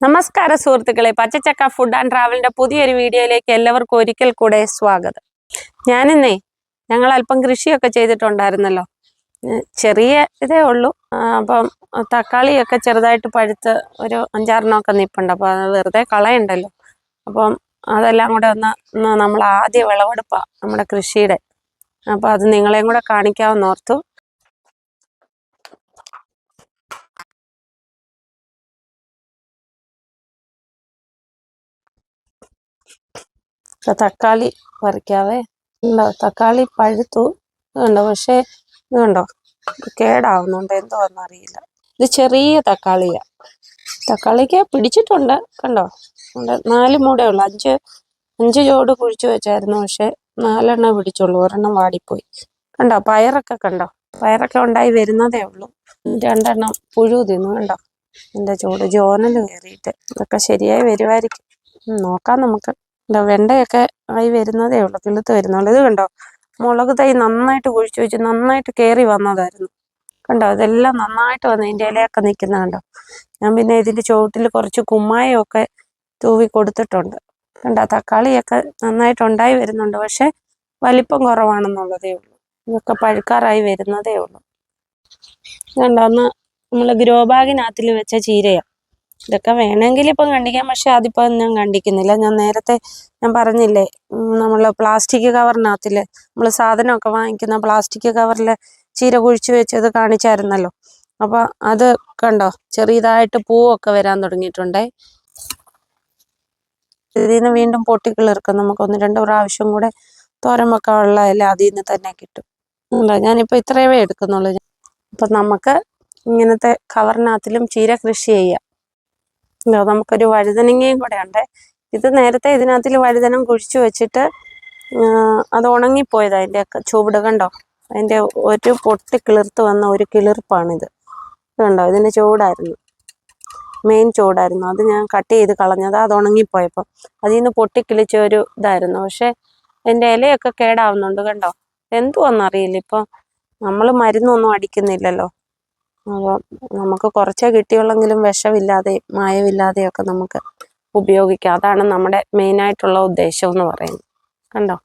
നമസ്കാരം സുഹൃത്തുക്കളെ, പച്ചച്ചക്ക food and ട്രാവലിന്റെ പുതിയൊരു വീഡിയോയിലേക്ക് എല്ലാവർക്കും ഒരിക്കൽ കൂടെ സ്വാഗതം. ഞാനിന്നേ ഞങ്ങൾ അല്പം കൃഷിയൊക്കെ ചെയ്തിട്ടുണ്ടായിരുന്നല്ലോ. ചെറിയ ഇതേ ഉള്ളൂ. അപ്പം തക്കാളിയൊക്കെ ചെറുതായിട്ട് പഴുത്ത് ഒരു 5-6 നിപ്പുണ്ട്. അപ്പോൾ അത് വെറുതെ കളയണ്ടല്ലോ. അപ്പം അതെല്ലാം കൂടെ ഒന്ന് നമ്മൾ ആദ്യ വിളവെടുപ്പാണ് നമ്മുടെ കൃഷിയുടെ. അപ്പോൾ അത് നിങ്ങളെയും കൂടെ കാണിക്കാമെന്ന് ഓർത്തു. തക്കാളി പറിക്കാവേ. ഉണ്ടോ, തക്കാളി പഴുത്തു കണ്ടോ, പക്ഷേ ഇത് കണ്ടോ കേടാവുന്നുണ്ട്, എന്തോന്ന് അറിയില്ല. ഇത് ചെറിയ തക്കാളിയാ. തക്കാളിക്ക് പിടിച്ചിട്ടുണ്ട് കണ്ടോ. 4 മൂടേ ഉള്ളു. അഞ്ച് ചോട് കുഴിച്ചു വെച്ചായിരുന്നു, പക്ഷെ 4 പിടിച്ചുള്ളൂ, 1 വാടിപ്പോയി. കണ്ടോ, പയറൊക്കെ കണ്ടോ, പയറൊക്കെ ഉണ്ടായി വരുന്നതേ ഉള്ളൂ. 2 പുഴു തിന്നു കണ്ടോ. എൻ്റെ ചൂട് ജോനൽ കയറിയിട്ട് ഇതൊക്കെ ശരിയായി വരുമായിരിക്കും. നോക്കാം നമുക്ക്. വെണ്ടയൊക്കെ ആയി വരുന്നതേ ഉള്ളൂ, കിളുത്ത് വരുന്നുള്ളൂ. ഇത് കണ്ടോ, മുളക് തൈ നന്നായിട്ട് കുഴിച്ചു വെച്ച് നന്നായിട്ട് കയറി വന്നതായിരുന്നു കണ്ടോ. ഇതെല്ലാം നന്നായിട്ട് വന്ന് ഇതിൻ്റെ ഇലയൊക്കെ നിൽക്കുന്ന കണ്ടോ. ഞാൻ പിന്നെ ഇതിൻ്റെ ചുവട്ടിൽ കുറച്ച് കുമ്മായമൊക്കെ തൂവി കൊടുത്തിട്ടുണ്ട് കണ്ടോ. തക്കാളിയൊക്കെ നന്നായിട്ട് ഉണ്ടായി വരുന്നുണ്ട്, പക്ഷെ വലിപ്പം കുറവാണെന്നുള്ളതേ ഉള്ളൂ. ഇതൊക്കെ പഴുക്കാറായി വരുന്നതേ ഉള്ളൂ. കണ്ടോ, അന്ന് നമ്മൾ ഗ്രോ ബാഗിനകത്തിൽ വെച്ച ചീരയാണ്. ഇതൊക്കെ വേണമെങ്കിൽ ഇപ്പം കണ്ടിക്കാം, പക്ഷെ അതിപ്പോൾ ഞാൻ കണ്ടിക്കുന്നില്ല. ഞാൻ നേരത്തെ പറഞ്ഞില്ലേ, നമ്മൾ പ്ലാസ്റ്റിക് കവറിനകത്തിൽ നമ്മൾ സാധനമൊക്കെ വാങ്ങിക്കുന്ന പ്ലാസ്റ്റിക് കവറിൽ ചീര കുഴിച്ചു വെച്ചത് കാണിച്ചായിരുന്നല്ലോ. അപ്പോൾ അത് കണ്ടോ, ചെറിയതായിട്ട് പൂവൊക്കെ വരാൻ തുടങ്ങിയിട്ടുണ്ടേ. ഇതിൽ നിന്ന് വീണ്ടും പൊട്ടിക്കിളിർക്കും. നമുക്ക് 1-2 പ്രാവശ്യം കൂടെ തോരൻ വെക്കാനുള്ള എല്ലാം അതിൽ നിന്ന് തന്നെ കിട്ടും. ഞാനിപ്പോൾ ഇത്രയേ എടുക്കുന്നുള്ളൂ. അപ്പം നമുക്ക് ഇങ്ങനത്തെ കവറിനകത്തിലും ചീര കൃഷി ചെയ്യാം. നമുക്കൊരു വഴുതനങ്ങയും കൂടെ ഉണ്ട്. ഇത് നേരത്തെ ഇതിനകത്തിൽ വഴുതനം കുഴിച്ചു വെച്ചിട്ട് അത് ഉണങ്ങിപ്പോയത്. അതിൻ്റെ ചുവട് കണ്ടോ, അതിൻ്റെ ഒരു പൊട്ടി കിളിർത്ത് വന്ന ഒരു കിളിർപ്പാണിത് കണ്ടോ. ഇതിൻ്റെ ചൂടായിരുന്നു, മെയിൻ ചൂടായിരുന്നു. അത് ഞാൻ കട്ട് ചെയ്ത് കളഞ്ഞത്. അത് ഉണങ്ങിപ്പോയപ്പോൾ അതിൽ നിന്ന് പൊട്ടിക്കിളിച്ച ഒരു ഇതായിരുന്നു. പക്ഷെ അതിൻ്റെ ഇലയൊക്കെ കേടാവുന്നുണ്ട് കണ്ടോ. എന്തുവാന്നറിയില്ല. ഇപ്പോൾ നമ്മൾ മരുന്നൊന്നും അടിക്കുന്നില്ലല്ലോ. അപ്പോൾ നമുക്ക് കുറച്ചേ കിട്ടിയുള്ളെങ്കിലും വിഷമില്ലാതെ മായമില്ലാതെയൊക്കെ നമുക്ക് ഉപയോഗിക്കാം. അതാണ് നമ്മുടെ മെയിനായിട്ടുള്ള ഉദ്ദേശം എന്ന് പറയുന്നത് കണ്ടോ.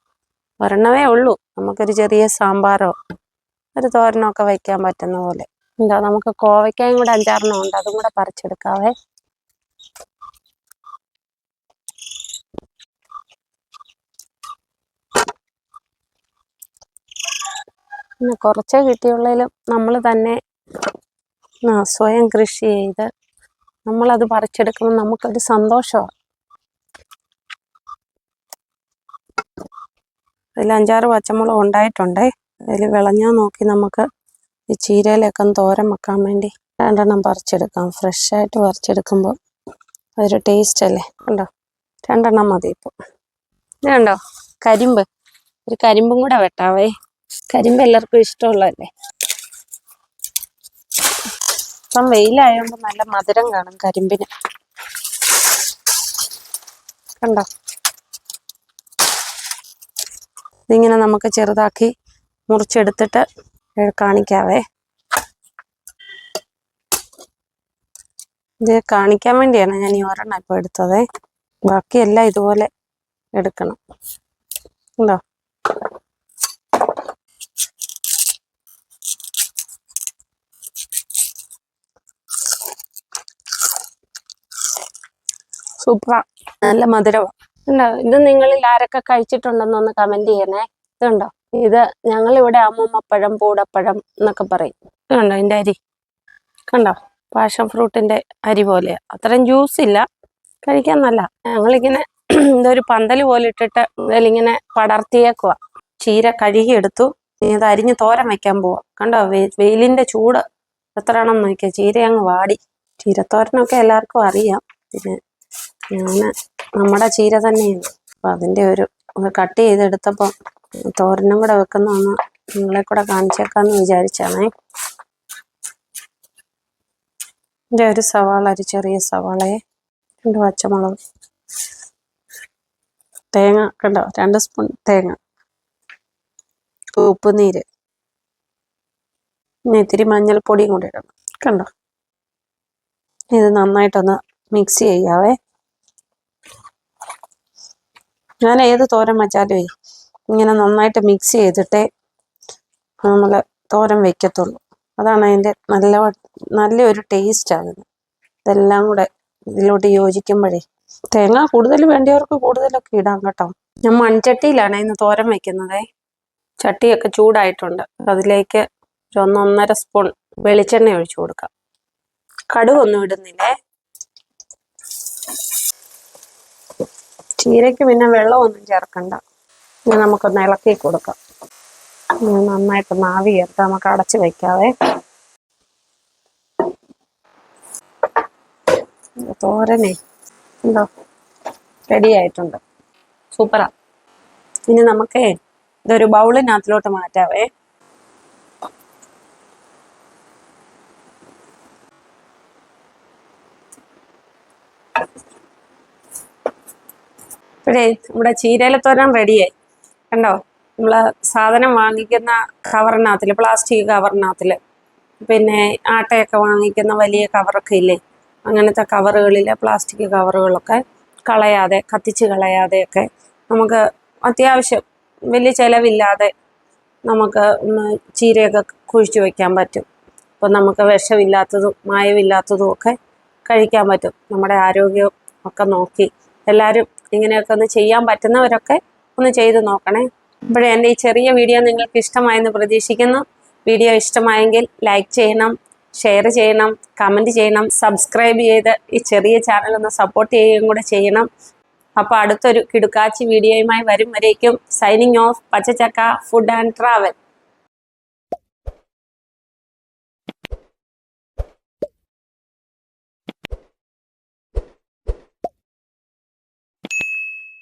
1 ഉള്ളൂ. നമുക്കൊരു ചെറിയ സാമ്പാറോ ഒരു തോരനോ ഒക്കെ വയ്ക്കാൻ പറ്റുന്ന പോലെ. നമുക്ക് കോവയ്ക്കായും കൂടെ 5-6 ഉണ്ട്, അതും കൂടെ പറിച്ചെടുക്കാവേ. പിന്നെ കുറച്ചേ കിട്ടിയുള്ളതിലും നമ്മൾ തന്നെ സ്വയം കൃഷി ചെയ്ത് നമ്മളത് പറിച്ചെടുക്കുമ്പോൾ നമുക്കൊരു സന്തോഷമാണ്. അതിൽ 5-6 പച്ചമുളക് ഉണ്ടായിട്ടുണ്ടേ. അതിൽ വിളഞ്ഞാൽ നോക്കി നമുക്ക് ഈ ചീരയിലൊക്കെ തോരൻ വെക്കാൻ വേണ്ടി 2 പറിച്ചെടുക്കാം. ഫ്രഷായിട്ട് പറിച്ചെടുക്കുമ്പോൾ അതൊരു ടേസ്റ്റ് അല്ലേ. കണ്ടോ, 2 മതി ഇപ്പോൾ. ഇത് കണ്ടോ, കരിമ്പ്. ഒരു കരിമ്പും കൂടെ വെട്ടാവേ. കരിമ്പ് എല്ലാവർക്കും ഇഷ്ടമുള്ളതല്ലേ. ഇപ്പം വെയിലായതുകൊണ്ട് നല്ല മധുരം കാണും കരിമ്പിന് കണ്ടോ. ഇതിങ്ങനെ നമുക്ക് ചെറുതാക്കി മുറിച്ചെടുത്തിട്ട് കാണിക്കാവേ. ഇത് കാണിക്കാൻ വേണ്ടിയാണ് ഞാൻ ഈ 1 ഇപ്പോൾ എടുത്തതേ. ബാക്കിയെല്ലാം ഇതുപോലെ എടുക്കണം ഉണ്ടോ. സൂപ്പറാ, നല്ല മധുരമാണ്. ഉണ്ടോ, ഇത് നിങ്ങളിൽ ആരൊക്കെ കഴിച്ചിട്ടുണ്ടെന്നൊന്ന് കമന്റ് ചെയ്യണേ. ഇതുണ്ടോ, ഇത് ഞങ്ങളിവിടെ അമ്മൂമ്മപ്പഴം, പൂടപ്പഴം എന്നൊക്കെ പറയും. കണ്ടോ ഇതിൻ്റെ അരി കണ്ടോ, പാഷൻ ഫ്രൂട്ടിന്റെ അരി പോലെ. അത്രയും ജ്യൂസ് ഇല്ല, കഴിക്കാൻ നല്ല. ഞങ്ങളിങ്ങനെ ഇതൊരു പന്തൽ പോലെ ഇട്ടിട്ട് ഇതിലിങ്ങനെ പടർത്തിയേക്കുക. ചീര കഴുകിയെടുത്തു. ഇത് അരിഞ്ഞ് തോരൻ വെക്കാൻ പോവാം. കണ്ടോ, വെയിലിന്റെ ചൂട് എത്രയാണെന്ന് നോക്കിയാൽ ചീര അങ്ങ് വാടി. ചീരത്തോരനൊക്കെ എല്ലാവർക്കും അറിയാം. പിന്നെ ഞാൻ നമ്മുടെ ചീര തന്നെയാണ്. അപ്പം അതിൻ്റെ ഒന്ന് കട്ട് ചെയ്തെടുത്തപ്പം തോരനും കൂടെ വെക്കുന്നതൊന്ന് നിങ്ങളെ കൂടെ കാണിച്ചേക്കാന്ന് വിചാരിച്ചാണേ. ഇതിൻ്റെ ഒരു സവാള, ഒരു ചെറിയ സവാളയെ 2 പച്ചമുളക്, തേങ്ങ കണ്ടോ, 2 സ്പൂൺ തേങ്ങ, ഉപ്പുനീര്, പിന്നെ ഇത്തിരി മഞ്ഞൾപ്പൊടിയും കൂടി ഇടണം കണ്ടോ. ഇത് നന്നായിട്ടൊന്ന് മിക്സ് ചെയ്യാവേ. ഞാൻ ഏത് തോരൻ വെച്ചാലേ ഇങ്ങനെ നന്നായിട്ട് മിക്സ് ചെയ്തിട്ടേ നമ്മൾ തോരൻ വെക്കത്തുള്ളൂ. അതാണ് അതിൻ്റെ നല്ലൊരു ടേസ്റ്റ് ആകുന്നത്. ഇതെല്ലാം കൂടെ ഇതിലോട്ട് യോജിക്കുമ്പോഴേ തേങ്ങ കൂടുതൽ വേണ്ടിയവർക്ക് കൂടുതലൊക്കെ ഇടാം കേട്ടോ. ഞാൻ മൺചട്ടിയിലാണ് ഇന്ന് തോരൻ വെക്കുന്നത്. ചട്ടിയൊക്കെ ചൂടായിട്ടുണ്ട്. അതിലേക്ക് ഒരു 1.5 സ്പൂൺ വെളിച്ചെണ്ണ ഒഴിച്ചു കൊടുക്കാം. കടുകൊന്നും ഇടുന്നില്ലേ. ചീരയ്ക്ക് പിന്നെ വെള്ളമൊന്നും ചേർക്കണ്ട. ഇനി നമുക്കൊന്ന് ഇളക്കി കൊടുക്കാം. നന്നായിട്ട് നാവി ചേർത്ത് നമുക്ക് അടച്ചു വെക്കാവേ. തോരനെ എന്തോ റെഡി ആയിട്ടുണ്ട്. സൂപ്പറാ. ഇനി നമുക്കേ ഇതൊരു ബൗളിനകത്തിലോട്ട് മാറ്റാവേ. ഇപ്പോഴേ നമ്മുടെ ചീരയിലത്തോരൻ റെഡിയായി. കണ്ടോ, നമ്മൾ സാധനം വാങ്ങിക്കുന്ന കവറിനകത്തിൽ, പ്ലാസ്റ്റിക് കവറിനകത്തിൽ, പിന്നെ ആട്ടയൊക്കെ വാങ്ങിക്കുന്ന വലിയ കവറൊക്കെ ഇല്ലേ, അങ്ങനത്തെ കവറുകളിൽ, പ്ലാസ്റ്റിക് കവറുകളൊക്കെ കളയാതെ, കത്തിച്ച് കളയാതെയൊക്കെ നമുക്ക് അത്യാവശ്യം വലിയ ചിലവില്ലാതെ നമുക്ക് ചീരയൊക്കെ കുഴിച്ചു വയ്ക്കാൻ പറ്റും. അപ്പം നമുക്ക് വിഷമില്ലാത്തതും മായമില്ലാത്തതും ഒക്കെ കഴിക്കാൻ പറ്റും. നമ്മുടെ ആരോഗ്യം ഒക്കെ നോക്കി എല്ലാവരും ഇങ്ങനെയൊക്കെ ഒന്ന് ചെയ്യാൻ പറ്റുന്നവരൊക്കെ ഒന്ന് ചെയ്ത് നോക്കണേ. ഇപ്പോഴേ എൻ്റെ ഈ ചെറിയ വീഡിയോ നിങ്ങൾക്ക് ഇഷ്ടമായെന്ന് പ്രതീക്ഷിക്കുന്നു. വീഡിയോ ഇഷ്ടമായെങ്കിൽ ലൈക്ക് ചെയ്യണം, ഷെയർ ചെയ്യണം, കമൻറ്റ് ചെയ്യണം, സബ്സ്ക്രൈബ് ചെയ്ത് ഈ ചെറിയ ചാനൽ ഒന്ന് സപ്പോർട്ട് ചെയ്യുകയും കൂടെ ചെയ്യണം. അപ്പോൾ അടുത്തൊരു കിടുക്കാച്ചി വീഡിയോയുമായി വരും വരേക്കും സൈനിങ് ഓഫ്. പച്ചച്ചക്ക ഫുഡ് ആൻഡ് ട്രാവൽ.